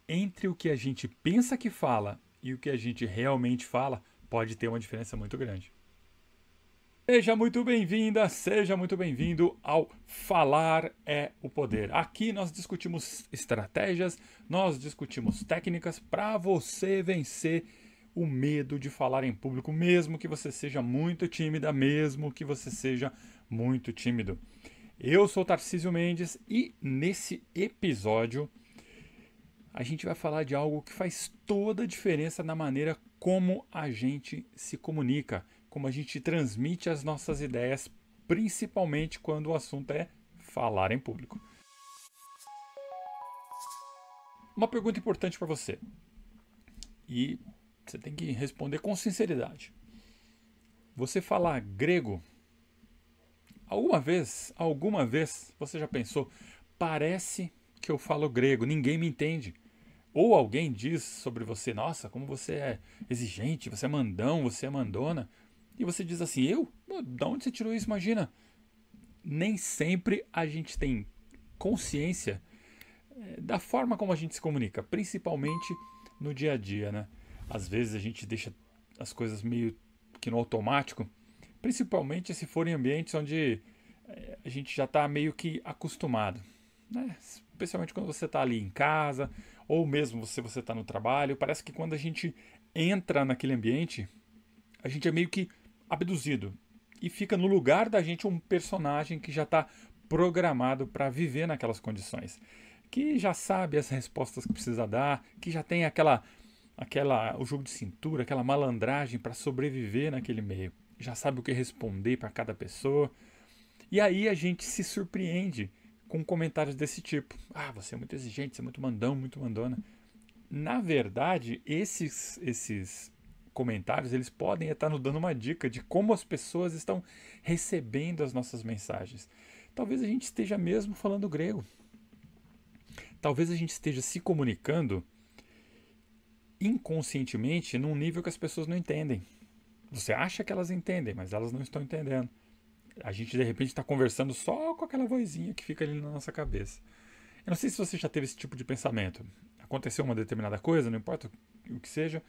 entre o que a gente pensa que fala e o que a gente realmente fala, pode ter uma diferença muito grande. Seja muito bem-vinda, seja muito bem-vindo ao Falar é o Poder. Aqui nós discutimos estratégias, nós discutimos técnicas para você vencer o medo de falar em público, mesmo que você seja muito tímida, mesmo que você seja muito tímido. Eu sou Tarcísio Mendes e nesse episódio a gente vai falar de algo que faz toda a diferença na maneira como a gente se comunica, como a gente transmite as nossas ideias, principalmente quando o assunto é falar em público. Uma pergunta importante para você, e você tem que responder com sinceridade. Você fala grego? Alguma vez você já pensou, parece que eu falo grego, ninguém me entende? Ou alguém diz sobre você, nossa, como você é exigente, você é mandão, você é mandona. E você diz assim, eu? Da onde você tirou isso? Imagina. Nem sempre a gente tem consciência da forma como a gente se comunica, principalmente no dia a dia, né? Às vezes a gente deixa as coisas meio que no automático, principalmente se forem ambientes onde a gente já está meio que acostumado, né? Especialmente quando você está ali em casa, ou mesmo se você está no trabalho, parece que quando a gente entra naquele ambiente, a gente é meio que abduzido e fica no lugar da gente um personagem que já está programado para viver naquelas condições, que já sabe as respostas que precisa dar, que já tem aquela o jogo de cintura, aquela malandragem para sobreviver naquele meio, já sabe o que responder para cada pessoa. E aí a gente se surpreende com comentários desse tipo. Ah, você é muito exigente, você é muito mandão, muito mandona. Na verdade, esses comentários eles podem estar nos dando uma dica de como as pessoas estão recebendo as nossas mensagens. Talvez a gente esteja mesmo falando grego. Talvez a gente esteja se comunicando inconscientemente num nível que as pessoas não entendem. Você acha que elas entendem, mas elas não estão entendendo. A gente de repente está conversando só com aquela vozinha que fica ali na nossa cabeça. Eu não sei se você já teve esse tipo de pensamento. Aconteceu uma determinada coisa, não importa o que seja,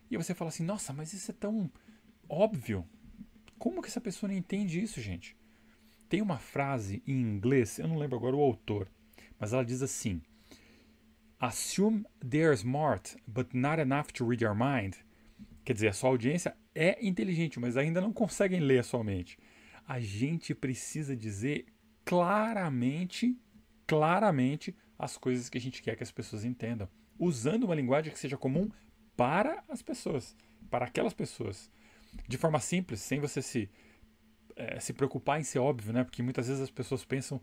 e você fala assim: nossa, mas isso é tão óbvio. Como que essa pessoa não entende isso, gente? Tem uma frase em inglês, eu não lembro agora o autor, mas ela diz assim: Assume they're smart, but not enough to read your mind. Quer dizer, a sua audiência é inteligente, mas ainda não conseguem ler a sua mente. A gente precisa dizer claramente, claramente, as coisas que a gente quer que as pessoas entendam, usando uma linguagem que seja comum para as pessoas, para aquelas pessoas, de forma simples, sem você se preocupar em ser óbvio, né? Porque muitas vezes as pessoas pensam,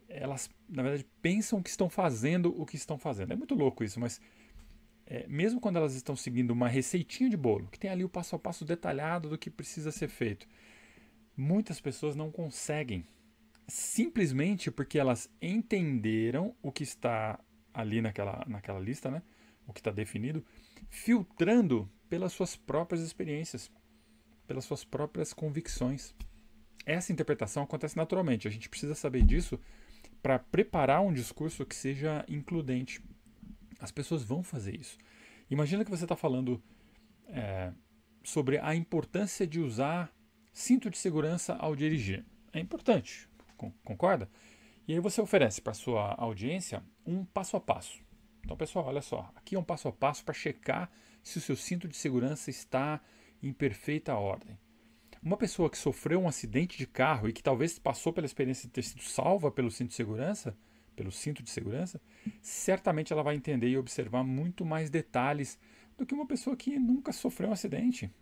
elas na verdade pensam que estão fazendo o que estão fazendo. É muito louco isso, mas mesmo quando elas estão seguindo uma receitinha de bolo, que tem ali o passo a passo detalhado do que precisa ser feito, muitas pessoas não conseguem, simplesmente porque elas entenderam o que está ali naquela lista, né? O que está definido, filtrando pelas suas próprias experiências, pelas suas próprias convicções. Essa interpretação acontece naturalmente. A gente precisa saber disso para preparar um discurso que seja includente. As pessoas vão fazer isso. Imagina que você está falando sobre a importância de usar cinto de segurança ao dirigir. É importante, concorda? E aí você oferece para sua audiência um passo a passo. Então, pessoal, olha só, aqui é um passo a passo para checar se o seu cinto de segurança está em perfeita ordem. Uma pessoa que sofreu um acidente de carro e que talvez passou pela experiência de ter sido salva pelo cinto de segurança, certamente ela vai entender e observar muito mais detalhes do que uma pessoa que nunca sofreu um acidente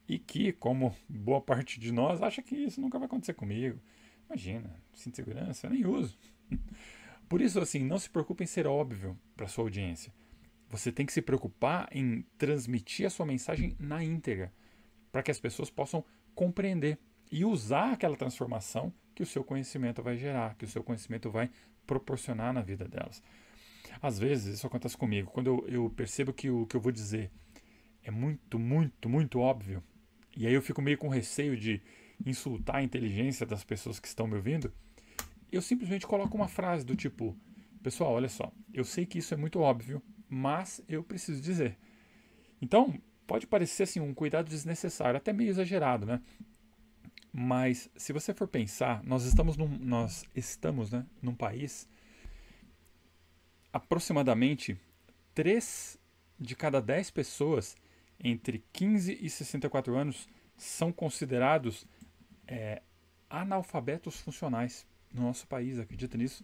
e que, como boa parte de nós, acha que isso nunca vai acontecer comigo. Imagina, cinto de segurança, eu nem uso. Por isso, assim, não se preocupe em ser óbvio para sua audiência. Você tem que se preocupar em transmitir a sua mensagem na íntegra, para que as pessoas possam compreender e usar aquela transformação que o seu conhecimento vai gerar, que o seu conhecimento vai proporcionar na vida delas. Às vezes, isso acontece comigo, quando eu percebo que o que eu vou dizer é muito, muito, muito óbvio, e aí eu fico meio com receio de insultar a inteligência das pessoas que estão me ouvindo, eu simplesmente coloco uma frase do tipo: pessoal, olha só, eu sei que isso é muito óbvio, mas eu preciso dizer. Então, pode parecer assim um cuidado desnecessário, até meio exagerado, né? Mas se você for pensar, nós estamos, né, num país aproximadamente 3 de cada 10 pessoas entre 15 e 64 anos são considerados analfabetos funcionais no nosso país, acredita nisso?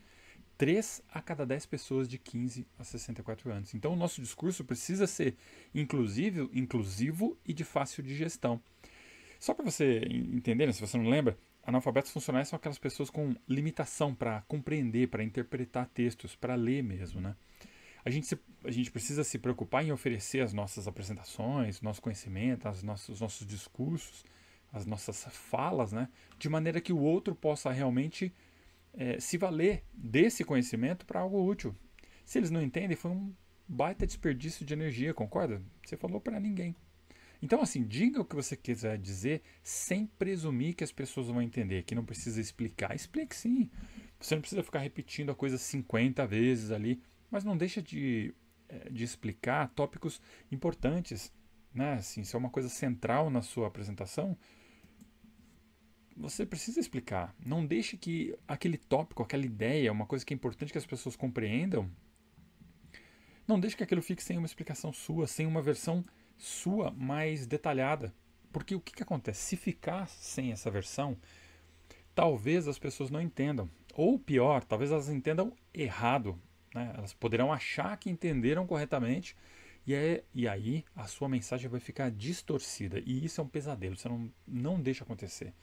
3 a cada 10 pessoas de 15 a 64 anos. Então o nosso discurso precisa ser inclusivo e de fácil digestão. Só para você entender, né, se você não lembra, analfabetos funcionais são aquelas pessoas com limitação para compreender, para interpretar textos, para ler mesmo, né? A gente precisa se preocupar em oferecer as nossas apresentações, nosso conhecimento, os nossos discursos, as nossas falas, né? De maneira que o outro possa realmente se valer desse conhecimento para algo útil. Se eles não entendem, foi um baita desperdício de energia, concorda? Você falou para ninguém. Então, assim, diga o que você quiser dizer sem presumir que as pessoas vão entender, que não precisa explicar. Explique sim. Você não precisa ficar repetindo a coisa 50 vezes ali, mas não deixa de explicar tópicos importantes. Né? Assim, se é uma coisa central na sua apresentação, você precisa explicar. Não deixe que aquele tópico, aquela ideia, uma coisa que é importante que as pessoas compreendam, não deixe que aquilo fique sem uma explicação sua, sem uma versão sua mais detalhada. Porque o que acontece? Se ficar sem essa versão, talvez as pessoas não entendam. Ou pior, talvez elas entendam errado. Né? Elas poderão achar que entenderam corretamente e aí a sua mensagem vai ficar distorcida. E isso é um pesadelo, você não deixa acontecer.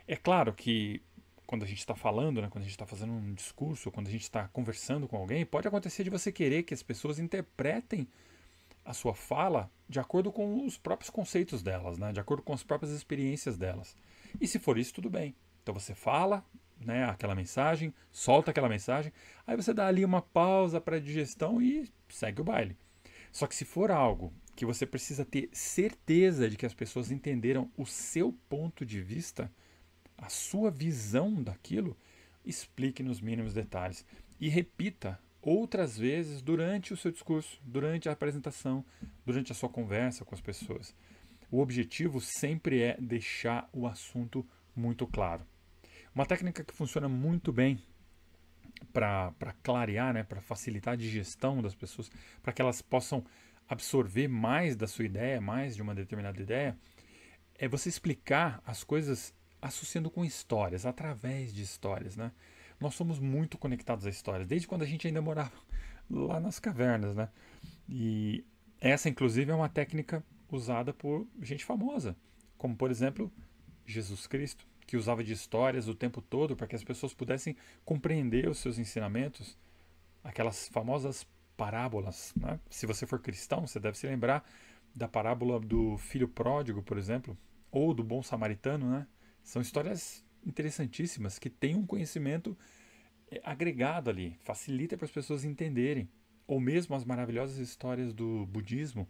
É claro que quando a gente está falando, né, quando a gente está fazendo um discurso, quando a gente está conversando com alguém, pode acontecer de você querer que as pessoas interpretem a sua fala de acordo com os próprios conceitos delas, né? De acordo com as próprias experiências delas. E se for isso, tudo bem. Então você fala, né, aquela mensagem, solta aquela mensagem, aí você dá ali uma pausa para digestão e segue o baile. Só que se for algo que você precisa ter certeza de que as pessoas entenderam o seu ponto de vista, a sua visão daquilo, explique nos mínimos detalhes e repita outras vezes durante o seu discurso, durante a apresentação, durante a sua conversa com as pessoas. O objetivo sempre é deixar o assunto muito claro. Uma técnica que funciona muito bem para clarear, né, para facilitar a digestão das pessoas, para que elas possam absorver mais da sua ideia, mais de uma determinada ideia, é você explicar as coisas associando com histórias, através de histórias, né? Nós somos muito conectados a histórias, desde quando a gente ainda morava lá nas cavernas, né? E essa, inclusive, é uma técnica usada por gente famosa, como, por exemplo, Jesus Cristo, que usava de histórias o tempo todo para que as pessoas pudessem compreender os seus ensinamentos, aquelas famosas parábolas, né? Se você for cristão, você deve se lembrar da parábola do filho pródigo, por exemplo, ou do bom samaritano, né? São histórias interessantíssimas que têm um conhecimento agregado ali, facilita para as pessoas entenderem. Ou mesmo as maravilhosas histórias do budismo.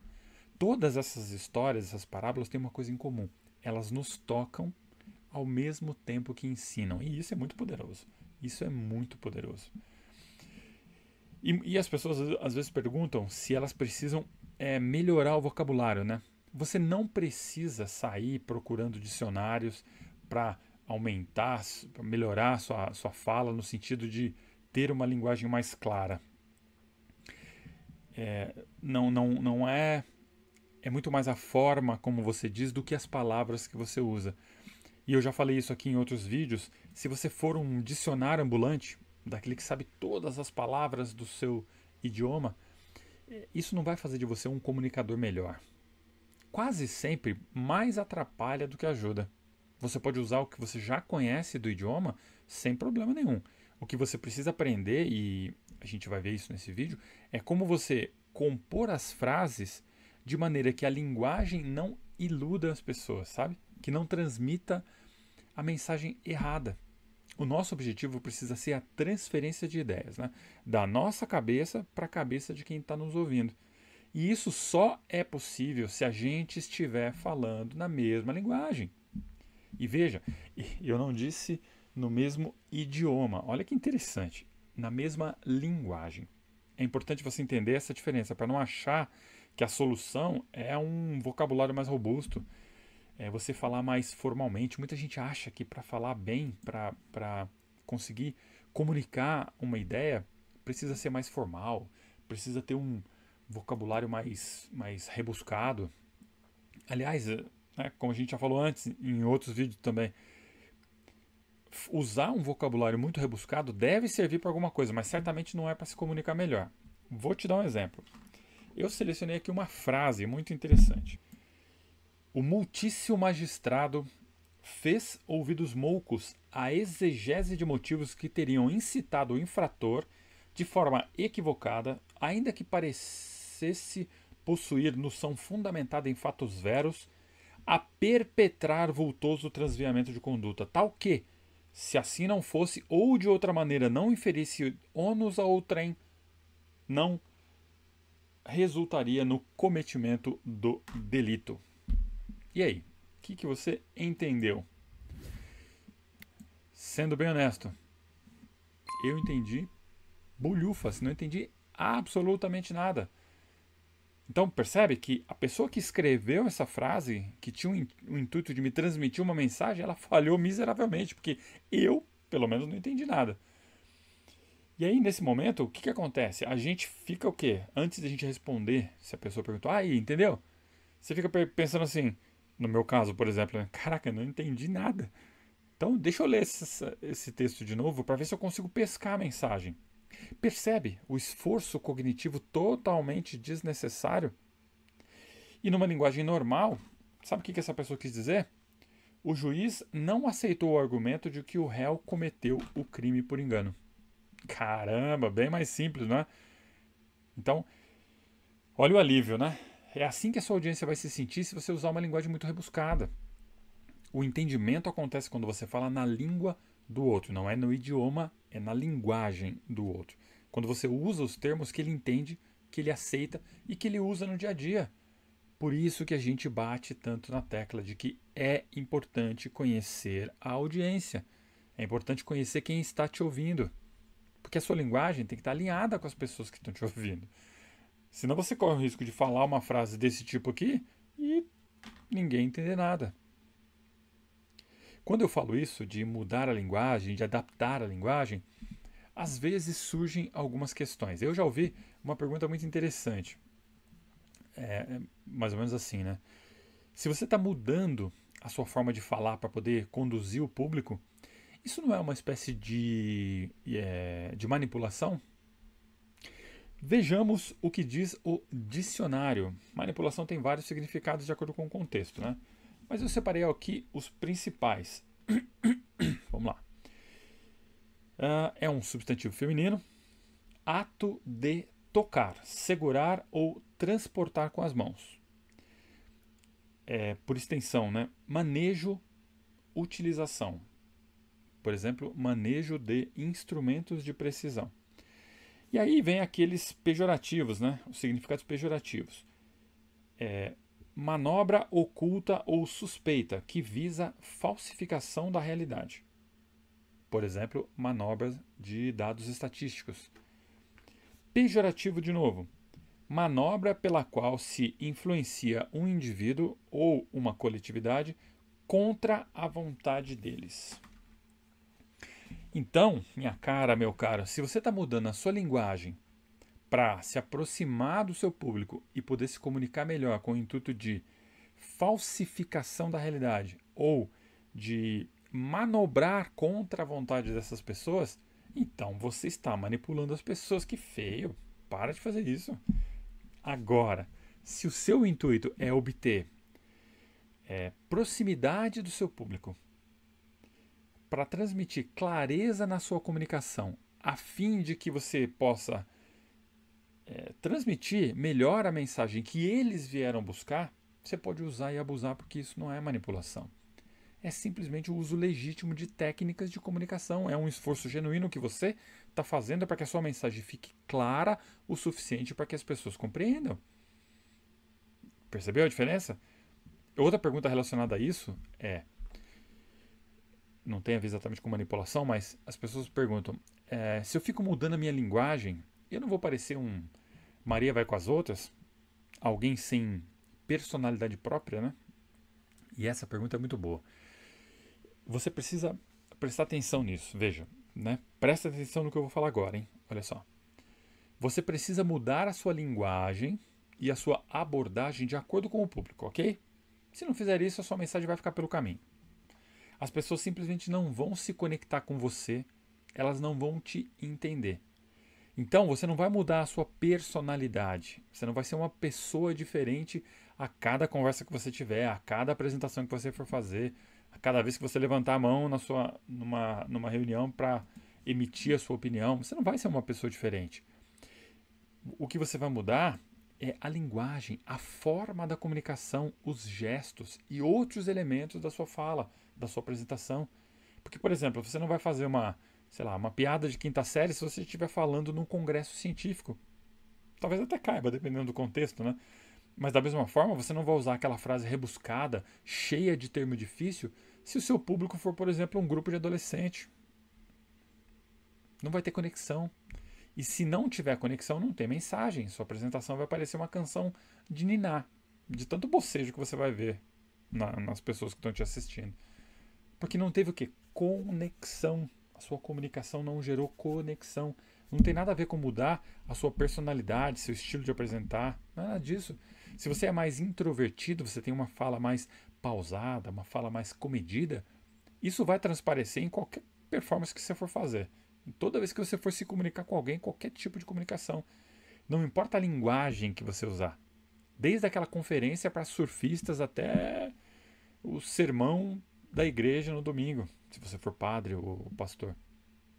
Todas essas histórias, essas parábolas têm uma coisa em comum. Elas nos tocam ao mesmo tempo que ensinam. E isso é muito poderoso. Isso é muito poderoso. E as pessoas às vezes perguntam se elas precisam melhorar o vocabulário, né? Você não precisa sair procurando dicionários para aumentar, para melhorar a sua fala no sentido de ter uma linguagem mais clara. Não é. É muito mais a forma como você diz do que as palavras que você usa. E eu já falei isso aqui em outros vídeos. Se você for um dicionário ambulante, daquele que sabe todas as palavras do seu idioma, isso não vai fazer de você um comunicador melhor. Quase sempre mais atrapalha do que ajuda. Você pode usar o que você já conhece do idioma sem problema nenhum. O que você precisa aprender, e a gente vai ver isso nesse vídeo, é como você compor as frases de maneira que a linguagem não iluda as pessoas, sabe? Que não transmita a mensagem errada. O nosso objetivo precisa ser a transferência de ideias, né? Da nossa cabeça para a cabeça de quem está nos ouvindo. E isso só é possível se a gente estiver falando na mesma linguagem. E veja, eu não disse no mesmo idioma. Olha que interessante. Na mesma linguagem. É importante você entender essa diferença, para não achar que a solução é um vocabulário mais robusto, é você falar mais formalmente. Muita gente acha que para falar bem, para conseguir comunicar uma ideia, precisa ser mais formal, precisa ter um vocabulário mais rebuscado. Aliás, né, como a gente já falou antes, em outros vídeos também, usar um vocabulário muito rebuscado deve servir para alguma coisa, mas certamente não é para se comunicar melhor. Vou te dar um exemplo. Eu selecionei aqui uma frase muito interessante. O multíssimo magistrado fez ouvidos moucos à exegese de motivos que teriam incitado o infrator, de forma equivocada, ainda que parecesse possuir noção fundamentada em fatos veros, a perpetrar vultoso transviamento de conduta, tal que, se assim não fosse, ou de outra maneira não inferisse ônus a outrem, não resultaria no cometimento do delito. E aí, o que você entendeu? Sendo bem honesto, eu entendi bulhufas, não entendi absolutamente nada. Então percebe que a pessoa que escreveu essa frase, que tinha o intuito de me transmitir uma mensagem, ela falhou miseravelmente, porque eu, pelo menos, não entendi nada. E aí, nesse momento, o que acontece? A gente fica o quê? Antes de a gente responder, se a pessoa perguntou, aí, entendeu? Você fica pensando assim, no meu caso, por exemplo, né? Caraca, não entendi nada. Então, deixa eu ler esse texto de novo para ver se eu consigo pescar a mensagem. Percebe o esforço cognitivo totalmente desnecessário? E numa linguagem normal, sabe o que essa pessoa quis dizer? O juiz não aceitou o argumento de que o réu cometeu o crime por engano. Caramba, bem mais simples, não é? Então, olha o alívio, né? É assim que a sua audiência vai se sentir se você usar uma linguagem muito rebuscada. O entendimento acontece quando você fala na língua do outro, não é no idioma, é na linguagem do outro. Quando você usa os termos que ele entende, que ele aceita e que ele usa no dia a dia. Por isso que a gente bate tanto na tecla de que é importante conhecer a audiência. É importante conhecer quem está te ouvindo. Porque a sua linguagem tem que estar alinhada com as pessoas que estão te ouvindo. Senão você corre o risco de falar uma frase desse tipo aqui e ninguém entender nada. Quando eu falo isso de mudar a linguagem, de adaptar a linguagem, às vezes surgem algumas questões. Eu já ouvi uma pergunta muito interessante. Mais ou menos assim, né? Se você está mudando a sua forma de falar para poder conduzir o público, isso não é uma espécie de manipulação? Vejamos o que diz o dicionário. Manipulação tem vários significados de acordo com o contexto, né? Mas eu separei aqui os principais. Vamos lá. É um substantivo feminino. Ato de tocar, segurar ou transportar com as mãos. Por extensão, né? Manejo, utilização. Por exemplo, manejo de instrumentos de precisão. E aí vem aqueles pejorativos, né? Os significados pejorativos. Manobra oculta ou suspeita, que visa falsificação da realidade. Por exemplo, manobras de dados estatísticos. Pejorativo de novo. Manobra pela qual se influencia um indivíduo ou uma coletividade contra a vontade deles. Então, minha cara, meu caro, se você está mudando a sua linguagem para se aproximar do seu público e poder se comunicar melhor com o intuito de falsificação da realidade ou de manobrar contra a vontade dessas pessoas, então você está manipulando as pessoas. Que feio! Para de fazer isso. Agora, se o seu intuito é obter proximidade do seu público, para transmitir clareza na sua comunicação, a fim de que você possa transmitir melhor a mensagem que eles vieram buscar, você pode usar e abusar, porque isso não é manipulação. É simplesmente o uso legítimo de técnicas de comunicação. É um esforço genuíno que você está fazendo para que a sua mensagem fique clara o suficiente para que as pessoas compreendam. Percebeu a diferença? Outra pergunta relacionada a isso não tem a ver exatamente com manipulação, mas as pessoas perguntam, se eu fico mudando a minha linguagem, Eu não vou parecer um Maria vai com as outras, alguém sem personalidade própria, né? E essa pergunta é muito boa. Você precisa prestar atenção nisso, veja, né? Presta atenção no que eu vou falar agora, hein? Olha só. Você precisa mudar a sua linguagem e a sua abordagem de acordo com o público, ok? Se não fizer isso, a sua mensagem vai ficar pelo caminho. As pessoas simplesmente não vão se conectar com você, elas não vão te entender. Então, você não vai mudar a sua personalidade. Você não vai ser uma pessoa diferente a cada conversa que você tiver, a cada apresentação que você for fazer, a cada vez que você levantar a mão numa reunião para emitir a sua opinião. Você não vai ser uma pessoa diferente. O que você vai mudar é a linguagem, a forma da comunicação, os gestos e outros elementos da sua fala, da sua apresentação. Porque, por exemplo, você não vai fazer uma piada de quinta série se você estiver falando num congresso científico. Talvez até caiba, dependendo do contexto, né? Mas da mesma forma, você não vai usar aquela frase rebuscada, cheia de termo difícil, se o seu público for, por exemplo, um grupo de adolescente. Não vai ter conexão. E se não tiver conexão, não tem mensagem. Sua apresentação vai parecer uma canção de niná, de tanto bocejo que você vai ver nas pessoas que estão te assistindo. Porque não teve o quê? Conexão. A sua comunicação não gerou conexão. Não tem nada a ver com mudar a sua personalidade, seu estilo de apresentar. Nada disso. Se você é mais introvertido, você tem uma fala mais pausada, uma fala mais comedida, isso vai transparecer em qualquer performance que você for fazer. Toda vez que você for se comunicar com alguém, qualquer tipo de comunicação. Não importa a linguagem que você usar. Desde aquela conferência para surfistas até o sermão da igreja no domingo, se você for padre ou pastor.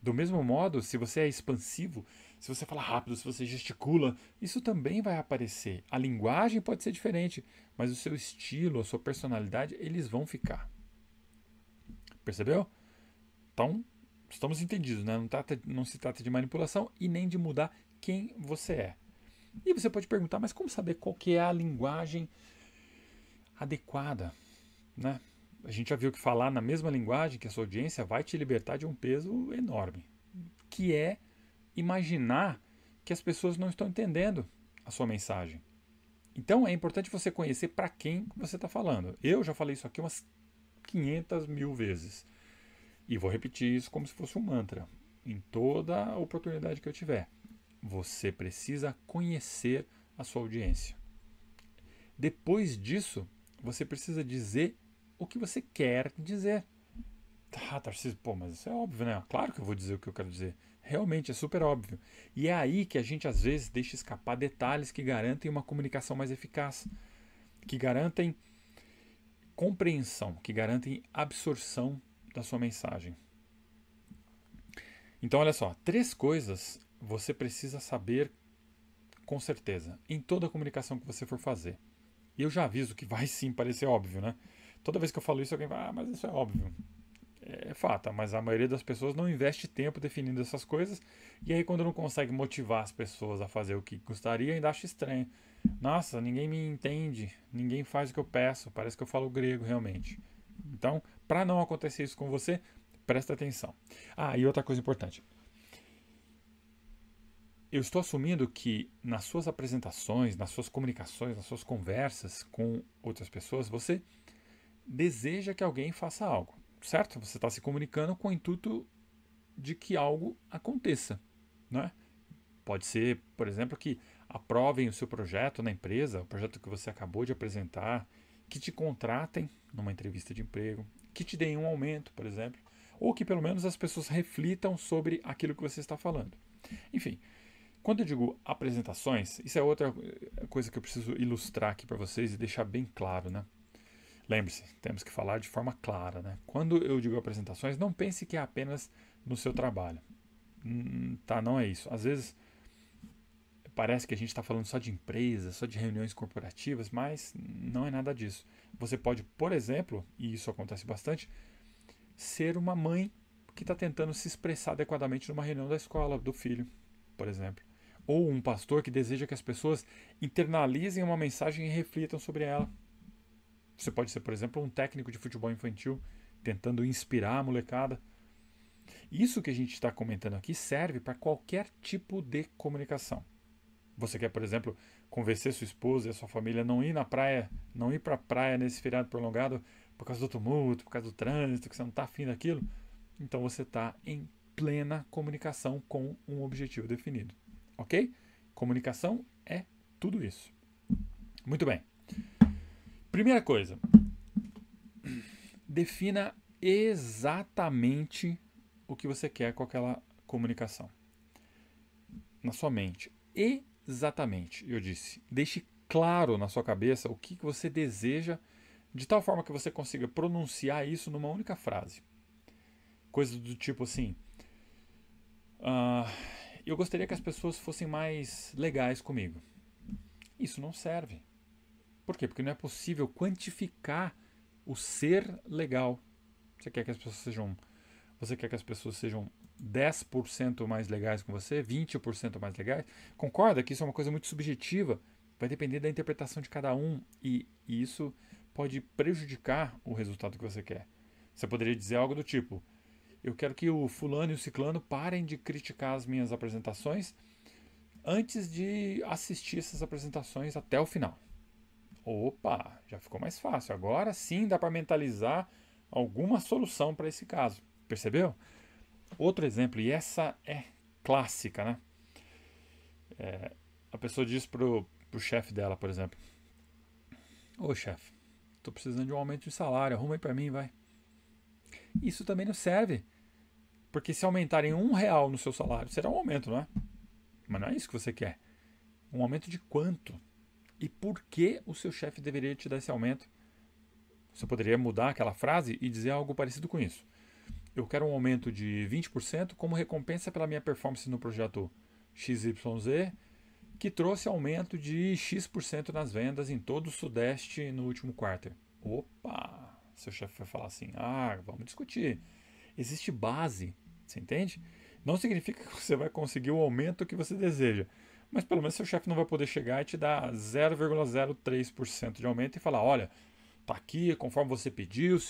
Do mesmo modo, se você é expansivo, se você fala rápido, se você gesticula, isso também vai aparecer. A linguagem pode ser diferente, mas o seu estilo, a sua personalidade, eles vão ficar. Percebeu? Então, estamos entendidos, né? Não se trata de manipulação e nem de mudar quem você é. E você pode perguntar, mas como saber qual que é a linguagem adequada, né? A gente já viu que falar na mesma linguagem que a sua audiência vai te libertar de um peso enorme, que é imaginar que as pessoas não estão entendendo a sua mensagem. Então é importante você conhecer para quem você está falando. Eu já falei isso aqui umas 500 mil vezes. E vou repetir isso como se fosse um mantra, em toda a oportunidade que eu tiver. Você precisa conhecer a sua audiência. Depois disso, você precisa dizer o que você quer dizer. Ah, Tarcísio, pô, mas isso é óbvio, né? Claro que eu vou dizer o que eu quero dizer. Realmente, é super óbvio. E é aí que a gente às vezes deixa escapar detalhes que garantem uma comunicação mais eficaz, que garantem compreensão, que garantem absorção da sua mensagem. Então, olha só, 3 coisas você precisa saber com certeza em toda a comunicação que você for fazer. E eu já aviso que vai sim parecer óbvio, né? Toda vez que eu falo isso, alguém vai, mas isso é óbvio. É fato, mas a maioria das pessoas não investe tempo definindo essas coisas, e aí quando não consegue motivar as pessoas a fazer o que gostaria, ainda acha estranho. Nossa, ninguém me entende, ninguém faz o que eu peço, parece que eu falo grego realmente. Então, para não acontecer isso com você, presta atenção. Ah, e outra coisa importante. Eu estou assumindo que nas suas apresentações, nas suas comunicações, nas suas conversas com outras pessoas, você deseja que alguém faça algo, certo? Você está se comunicando com o intuito de que algo aconteça, né? Pode ser, por exemplo, que aprovem o seu projeto na empresa, o projeto que você acabou de apresentar, que te contratem numa entrevista de emprego, que te deem um aumento, por exemplo, ou que pelo menos as pessoas reflitam sobre aquilo que você está falando. Enfim, quando eu digo apresentações, isso é outra coisa que eu preciso ilustrar aqui para vocês e deixar bem claro, né? Lembre-se, temos que falar de forma clara, né? Quando eu digo apresentações, não pense que é apenas no seu trabalho. Tá, não é isso. Às vezes parece que a gente está falando só de empresas, só de reuniões corporativas, mas não é nada disso. Você pode, por exemplo, e isso acontece bastante, ser uma mãe que está tentando se expressar adequadamente numa reunião da escola do filho, por exemplo. Ou um pastor que deseja que as pessoas internalizem uma mensagem e reflitam sobre ela. Você pode ser, por exemplo, um técnico de futebol infantil tentando inspirar a molecada. Isso que a gente está comentando aqui serve para qualquer tipo de comunicação. Você quer, por exemplo, convencer sua esposa e a sua família a não ir na praia, não ir para a praia nesse feriado prolongado por causa do tumulto, por causa do trânsito, que você não está afim daquilo? Então você está em plena comunicação com um objetivo definido. Ok? Comunicação é tudo isso. Muito bem. Primeira coisa, defina exatamente o que você quer com aquela comunicação. Na sua mente. Exatamente, eu disse. Deixe claro na sua cabeça o que você deseja, de tal forma que você consiga pronunciar isso numa única frase. Coisa do tipo assim: eu gostaria que as pessoas fossem mais legais comigo. Isso não serve. Por quê? Porque não é possível quantificar o ser legal. Você quer que as pessoas sejam 10% mais legais com você, 20% mais legais? Concorda que isso é uma coisa muito subjetiva, vai depender da interpretação de cada um e isso pode prejudicar o resultado que você quer. Você poderia dizer algo do tipo: eu quero que o fulano e o ciclano parem de criticar as minhas apresentações antes de assistir essas apresentações até o final. Opa, já ficou mais fácil. Agora sim dá para mentalizar alguma solução para esse caso. Percebeu? Outro exemplo, e essa é clássica, né? A pessoa diz pro chefe dela, por exemplo: ô chefe, tô precisando de um aumento de salário, arruma aí para mim, vai. Isso também não serve. Porque se aumentarem R$ 1 no seu salário, será um aumento, não é? Mas não é isso que você quer. Um aumento de quanto? E por que o seu chefe deveria te dar esse aumento? Você poderia mudar aquela frase e dizer algo parecido com isso: eu quero um aumento de 20% como recompensa pela minha performance no projeto XYZ, que trouxe aumento de X% nas vendas em todo o Sudeste no último quarto. Opa! Seu chefe vai falar assim: vamos discutir. Existe base, você entende? Não significa que você vai conseguir o aumento que você deseja, mas pelo menos seu chefe não vai poder chegar e te dar 0,03% de aumento e falar: olha, tá aqui, conforme você pediu, o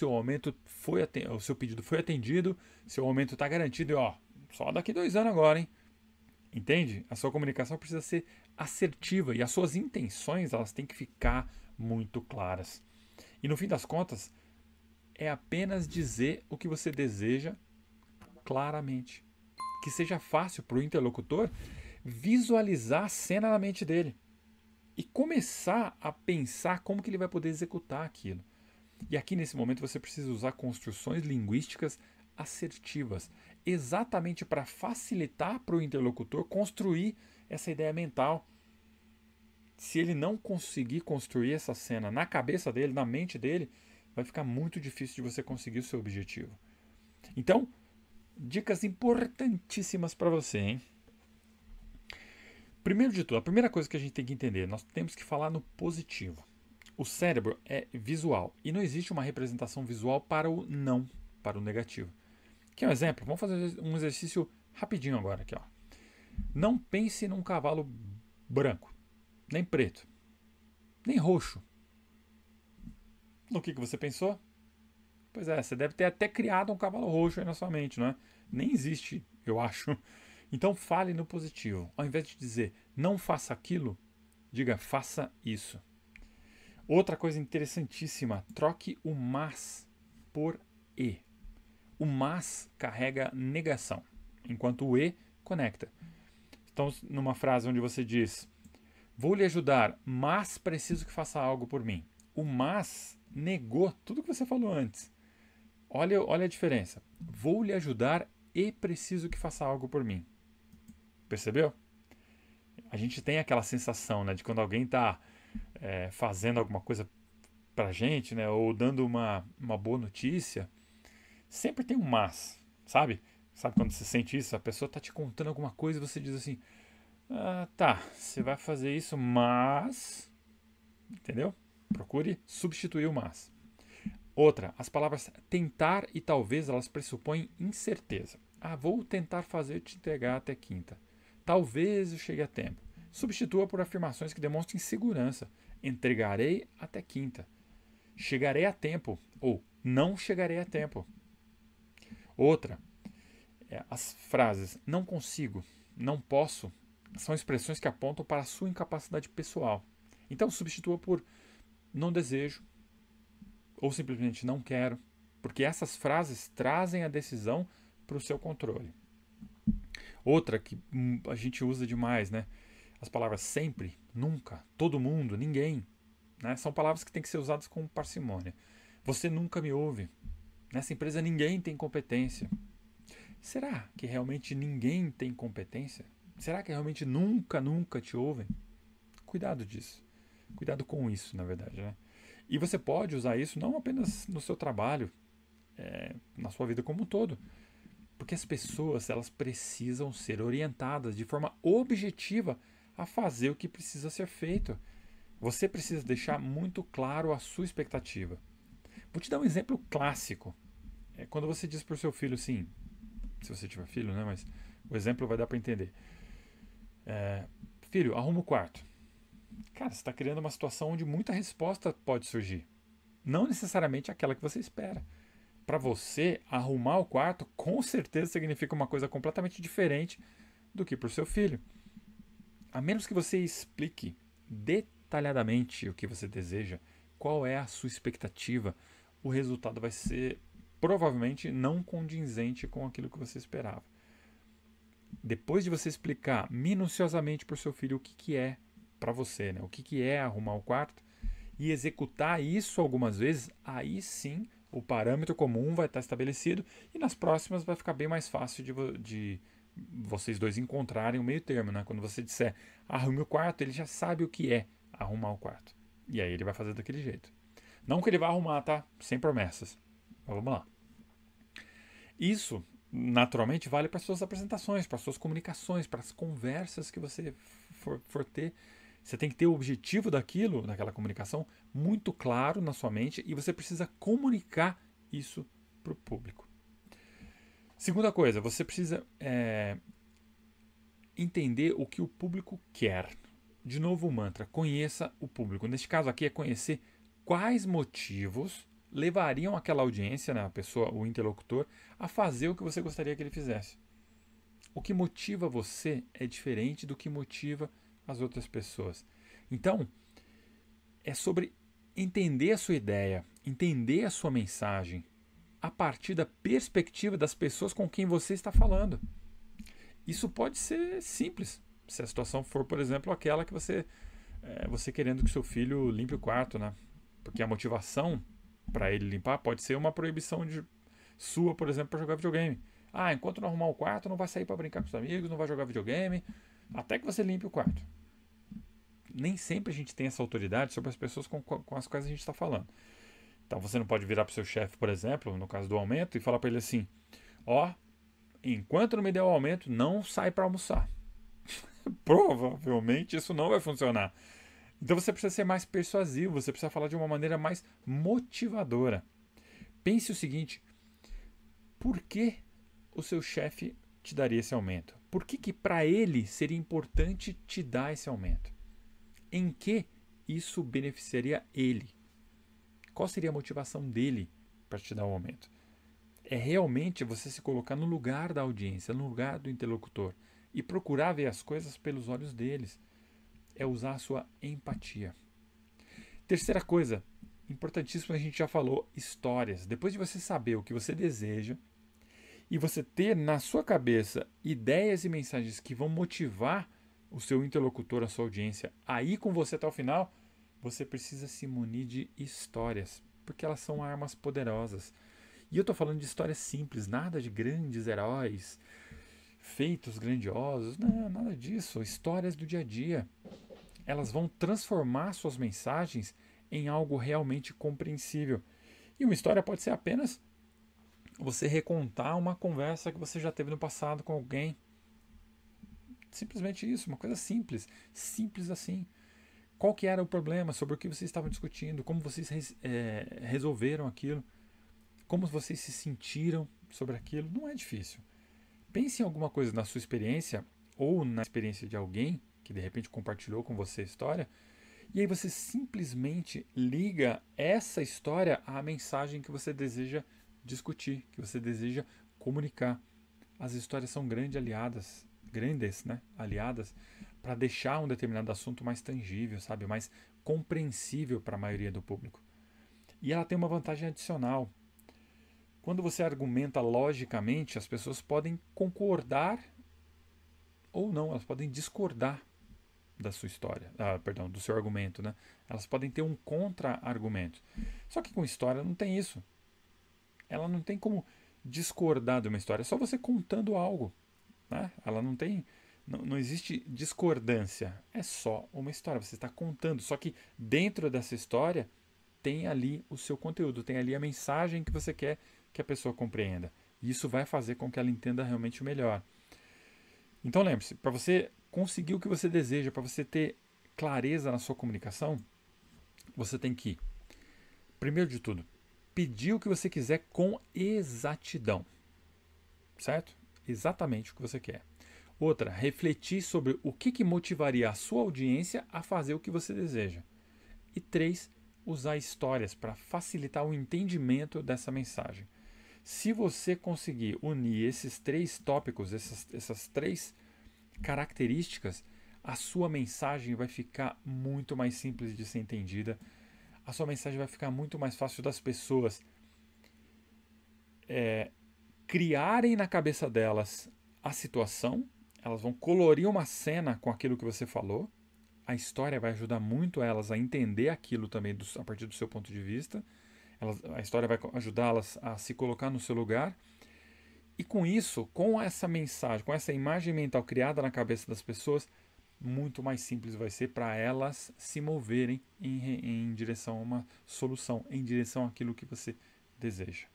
seu pedido foi atendido, seu aumento está garantido e só daqui 2 anos agora, hein? Entende? A sua comunicação precisa ser assertiva e as suas intenções elas têm que ficar muito claras. E no fim das contas, é apenas dizer o que você deseja claramente. Que seja fácil para o interlocutor visualizar a cena na mente dele e começar a pensar como que ele vai poder executar aquilo. E aqui nesse momento você precisa usar construções linguísticas assertivas, exatamente para facilitar para o interlocutor construir essa ideia mental. Se ele não conseguir construir essa cena na cabeça dele, na mente dele, vai ficar muito difícil de você conseguir o seu objetivo. Então, dicas importantíssimas para você, hein? Primeiro de tudo, a primeira coisa que a gente tem que entender, nós temos que falar no positivo. O cérebro é visual e não existe uma representação visual para o não, para o negativo. Quer um exemplo? Vamos fazer um exercício rapidinho agora aqui, ó. Não pense num cavalo branco, nem preto, nem roxo. No que você pensou? Pois é, você deve ter até criado um cavalo roxo aí na sua mente, não é? Nem existe, eu acho. Então fale no positivo. Ao invés de dizer não faça aquilo, diga faça isso. Outra coisa interessantíssima, troque o mas por e. O mas carrega negação, enquanto o e conecta. Então, numa frase onde você diz: vou lhe ajudar, mas preciso que faça algo por mim. O mas negou tudo que você falou antes. Olha a diferença. Vou lhe ajudar e preciso que faça algo por mim. Percebeu? A gente tem aquela sensação, né, de quando alguém está fazendo alguma coisa pra gente, né, ou dando uma boa notícia, sempre tem um mas, sabe? Sabe quando você sente isso? A pessoa está te contando alguma coisa e você diz assim: tá, você vai fazer isso, mas... Entendeu? Procure substituir o mas. Outra, as palavras tentar e talvez, elas pressupõem incerteza. Vou tentar fazer te entregar até quinta. Talvez eu chegue a tempo. Substitua por afirmações que demonstrem segurança. Entregarei até quinta. Chegarei a tempo ou não chegarei a tempo. Outra, As frases não consigo, não posso, são expressões que apontam para a sua incapacidade pessoal. Então substitua por não desejo ou simplesmente não quero, porque essas frases trazem a decisão para o seu controle. Outra que a gente usa demais, né? As palavras sempre, nunca, todo mundo, ninguém, né? São palavras que têm que ser usadas com parcimônia. Você nunca me ouve. Nessa empresa ninguém tem competência. Será que realmente ninguém tem competência? Será que realmente nunca te ouvem? Cuidado disso. Cuidado com isso, na verdade, né? E você pode usar isso não apenas no seu trabalho, na sua vida como um todo. Porque as pessoas, elas precisam ser orientadas de forma objetiva a fazer o que precisa ser feito. Você precisa deixar muito claro a sua expectativa. Vou te dar um exemplo clássico. É quando você diz para o seu filho assim, se você tiver filho, né? Mas o exemplo vai dar para entender. Filho, arruma o quarto. Cara, você está criando uma situação onde muita resposta pode surgir. Não necessariamente aquela que você espera. Para você, arrumar o quarto com certeza significa uma coisa completamente diferente do que para o seu filho. A menos que você explique detalhadamente o que você deseja, qual é a sua expectativa, o resultado vai ser provavelmente não condizente com aquilo que você esperava. Depois de você explicar minuciosamente para o seu filho o que é para você, né? O que é arrumar o quarto, e executar isso algumas vezes, aí sim o parâmetro comum vai estar estabelecido e nas próximas vai ficar bem mais fácil de vocês dois encontrarem o meio termo, né? Quando você disser arrume o quarto, ele já sabe o que é arrumar o quarto. E aí ele vai fazer daquele jeito. Não que ele vá arrumar, tá? Sem promessas. Mas vamos lá. Isso, naturalmente, vale para as suas apresentações, para as suas comunicações, para as conversas que você for ter. Você tem que ter o objetivo daquela comunicação, muito claro na sua mente e você precisa comunicar isso para o público. Segunda coisa, você precisa entender o que o público quer. De novo o mantra, conheça o público. Neste caso aqui é conhecer quais motivos levariam aquela audiência, né, a pessoa, o interlocutor, a fazer o que você gostaria que ele fizesse. O que motiva você é diferente do que motiva as outras pessoas. Então, é sobre entender a sua ideia, entender a sua mensagem a partir da perspectiva das pessoas com quem você está falando. Isso pode ser simples, se a situação for, por exemplo, aquela que você querendo que seu filho limpe o quarto, né? Porque a motivação para ele limpar pode ser uma proibição sua, por exemplo, para jogar videogame. Enquanto não arrumar o quarto, não vai sair para brincar com os amigos, não vai jogar videogame, até que você limpe o quarto. Nem sempre a gente tem essa autoridade sobre as pessoas com as quais a gente está falando. Então você não pode virar para o seu chefe, por exemplo, no caso do aumento, e falar para ele assim: enquanto não me der o aumento, não sai para almoçar. Provavelmente isso não vai funcionar. Então você precisa ser mais persuasivo, você precisa falar de uma maneira mais motivadora. Pense o seguinte: por que o seu chefe te daria esse aumento? Por que para ele seria importante te dar esse aumento? Em que isso beneficiaria ele? Qual seria a motivação dele para te dar o aumento? É realmente você se colocar no lugar da audiência, no lugar do interlocutor e procurar ver as coisas pelos olhos deles. É usar a sua empatia. Terceira coisa, importantíssima, a gente já falou, histórias. Depois de você saber o que você deseja e você ter na sua cabeça ideias e mensagens que vão motivar o seu interlocutor, a sua audiência, a ir com você até o final, você precisa se munir de histórias, porque elas são armas poderosas. E eu estou falando de histórias simples, nada de grandes heróis, feitos grandiosos, não, nada disso. Histórias do dia a dia. Elas vão transformar suas mensagens em algo realmente compreensível. E uma história pode ser apenas você recontar uma conversa que você já teve no passado com alguém. Simplesmente isso, uma coisa simples. Simples assim. Qual que era o problema, sobre o que vocês estavam discutindo, como vocês resolveram aquilo, como vocês se sentiram sobre aquilo. Não é difícil. Pense em alguma coisa na sua experiência ou na experiência de alguém que de repente compartilhou com você a história, e aí você simplesmente liga essa história à mensagem que você deseja discutir, que você deseja comunicar. as histórias são grandes, né? Aliadas para deixar um determinado assunto mais tangível, sabe? Mais compreensível para a maioria do público. E ela tem uma vantagem adicional. Quando você argumenta logicamente, as pessoas podem concordar ou não, elas podem discordar da sua história, perdão, do seu argumento, né? Elas podem ter um contra-argumento. Só que com história não tem isso. Ela não tem como discordar de uma história, é só você contando algo, né? Ela não tem, não existe discordância, é só uma história, você está contando. Só que dentro dessa história tem ali o seu conteúdo, tem ali a mensagem que você quer que a pessoa compreenda. E isso vai fazer com que ela entenda realmente o melhor. Então lembre-se, para você conseguir o que você deseja, para você ter clareza na sua comunicação, você tem que, primeiro de tudo, pedir o que você quiser com exatidão. Certo? Exatamente o que você quer. Outra, refletir sobre o que motivaria a sua audiência a fazer o que você deseja. E 3, usar histórias para facilitar o entendimento dessa mensagem. Se você conseguir unir esses 3 tópicos, essas 3 características, a sua mensagem vai ficar muito mais simples de ser entendida. A sua mensagem vai ficar muito mais fácil das pessoas criarem na cabeça delas a situação. Elas vão colorir uma cena com aquilo que você falou. A história vai ajudar muito elas a entender aquilo também a partir do seu ponto de vista. A história vai ajudá-las a se colocar no seu lugar. E com isso, com essa mensagem, com essa imagem mental criada na cabeça das pessoas, muito mais simples vai ser para elas se moverem em direção a uma solução, em direção àquilo que você deseja.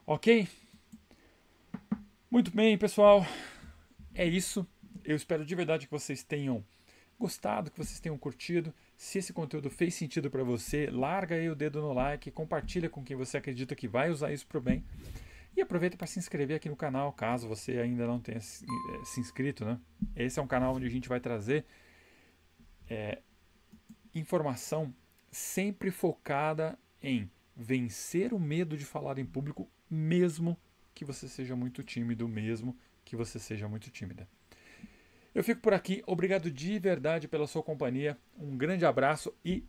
Ok? Muito bem, pessoal. É isso. Eu espero de verdade que vocês tenham gostado, que vocês tenham curtido. Se esse conteúdo fez sentido para você, larga aí o dedo no like, compartilha com quem você acredita que vai usar isso para o bem. E aproveita para se inscrever aqui no canal, caso você ainda não tenha se inscrito, né? Esse é um canal onde a gente vai trazer informação sempre focada em vencer o medo de falar em público, mesmo que você seja muito tímido, mesmo que você seja muito tímida. Eu fico por aqui, obrigado de verdade pela sua companhia, um grande abraço e